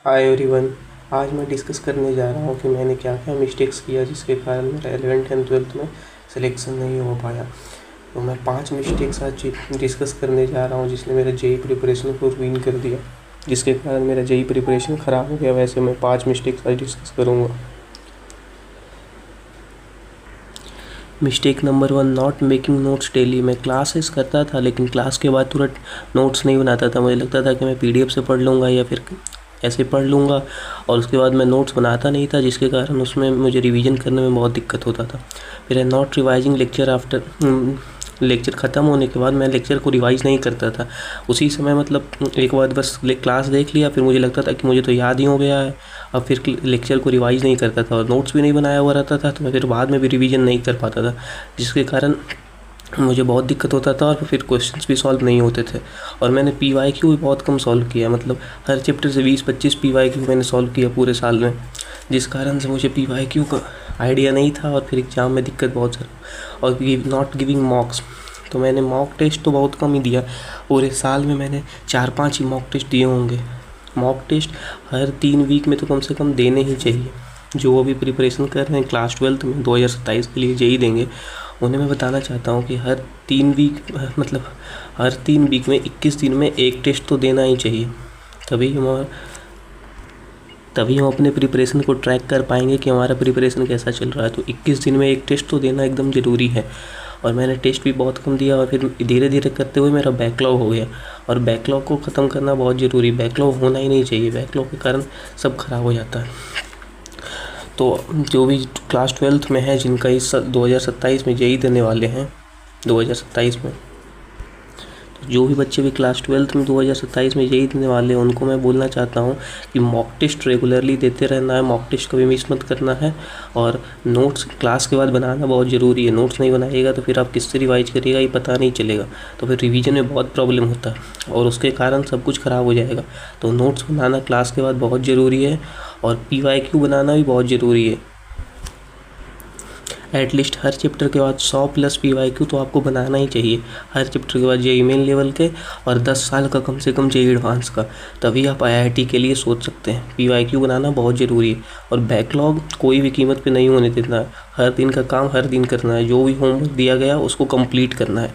Hi everyone. आज मैं discuss करने जा रहा हूँ कि मैंने क्या क्या मिस्टेक्स किया जिसके कारण मेरा 11th एंड 12th में सिलेक्शन नहीं हो पाया। तो मैं 5 मिस्टेक्स आज डिस्कस करने जा रहा हूँ जिसने मेरे जेई प्रिपरेशन को रुइन कर दिया, जिसके कारण मेरा जेई प्रिपरेशन ख़राब हो गया। वैसे मैं 5 मिस्टेक्स आज डिस्कस करूँगा। Mistake number 1, not making notes daily. मैं क्लासेस करता था लेकिन क्लास के बाद तुरंत नोट्स नहीं बनाता था। मुझे लगता था कि मैं पीडीएफ से पढ़ लूँगा या फिर ऐसे पढ़ लूँगा, और उसके बाद मैं नोट्स बनाता नहीं था, जिसके कारण उसमें मुझे रिवीजन करने में बहुत दिक्कत होता था। फिर not revising lecture after, lecture ख़त्म होने के बाद मैं लेक्चर को रिवाइज़ नहीं करता था उसी समय। मतलब एक बार बस क्लास देख लिया, फिर मुझे लगता था कि मुझे तो याद ही हो गया है, अब फिर लेक्चर को रिवाइज़ नहीं करता था और नोट्स भी नहीं बनाया हुआ रहता था, तो मैं फिर बाद में भी रिवीजन नहीं कर पाता था, जिसके कारण मुझे बहुत दिक्कत होता था और फिर क्वेश्चंस भी सॉल्व नहीं होते थे। और मैंने पीवाईक्यू भी बहुत कम सॉल्व किया, मतलब हर चैप्टर से 20-25 पीवाईक्यू मैंने सॉल्व किया पूरे साल में, जिस कारण से मुझे पीवाईक्यू का आइडिया नहीं था और फिर एग्ज़ाम में दिक्कत बहुत सारा। और नॉट गिविंग मॉक्स, तो मैंने मॉक टेस्ट तो बहुत कम ही दिया। पूरे साल में मैंने 4-5 ही मॉक टेस्ट दिए होंगे। मॉक टेस्ट हर 3 वीक में तो कम से कम देने ही चाहिए। जो अभी प्रिपरेशन कर रहे हैं क्लास 12th में 2027 के लिए जेई देंगे, उन्हें मैं बताना चाहता हूँ कि हर 3 वीक, मतलब हर 3 वीक में 21 दिन में एक टेस्ट तो देना ही चाहिए। तभी हम अपने प्रिपरेशन को ट्रैक कर पाएंगे कि हमारा प्रिपरेशन कैसा चल रहा है। तो 21 दिन में एक टेस्ट तो देना एकदम ज़रूरी है। और मैंने टेस्ट भी बहुत कम दिया और फिर धीरे धीरे करते हुए मेरा बैकलॉग हो गया, और बैकलॉग को ख़त्म करना बहुत ज़रूरी। बैकलॉग होना ही नहीं चाहिए, बैकलॉग के कारण सब खराब हो जाता है। तो जो भी क्लास 12th में है, जिनका इस 2027 में जेई देने वाले हैं 2027 में, तो जो भी बच्चे भी क्लास 12th में 2027 में जेई देने वाले हैं, उनको मैं बोलना चाहता हूँ कि मॉक टेस्ट रेगुलरली देते रहना है, मॉक टेस्ट कभी मिस मत करना है। और नोट्स क्लास के बाद बनाना बहुत ज़रूरी है। नोट्स नहीं बनाइएगा तो फिर आप किससे रिवाइज करिएगा ये पता नहीं चलेगा, तो फिर रिवीजन में बहुत प्रॉब्लम होता है और उसके कारण सब कुछ ख़राब हो जाएगा। तो नोट्स बनाना क्लास के बाद बहुत ज़रूरी है, और पीवाईक्यू बनाना भी बहुत ज़रूरी है। एटलीस्ट हर चैप्टर के बाद 100+ पीवाईक्यू तो आपको बनाना ही चाहिए। हर चैप्टर के बाद जेईई मेन लेवल के और 10 साल का कम से कम जेईई एडवांस का, तभी आप आईआईटी के लिए सोच सकते हैं। पीवाईक्यू बनाना बहुत ज़रूरी है, और बैकलॉग कोई भी कीमत पे नहीं होने देना है। हर दिन का काम हर दिन करना है, जो भी होमवर्क दिया गया उसको कंप्लीट करना है।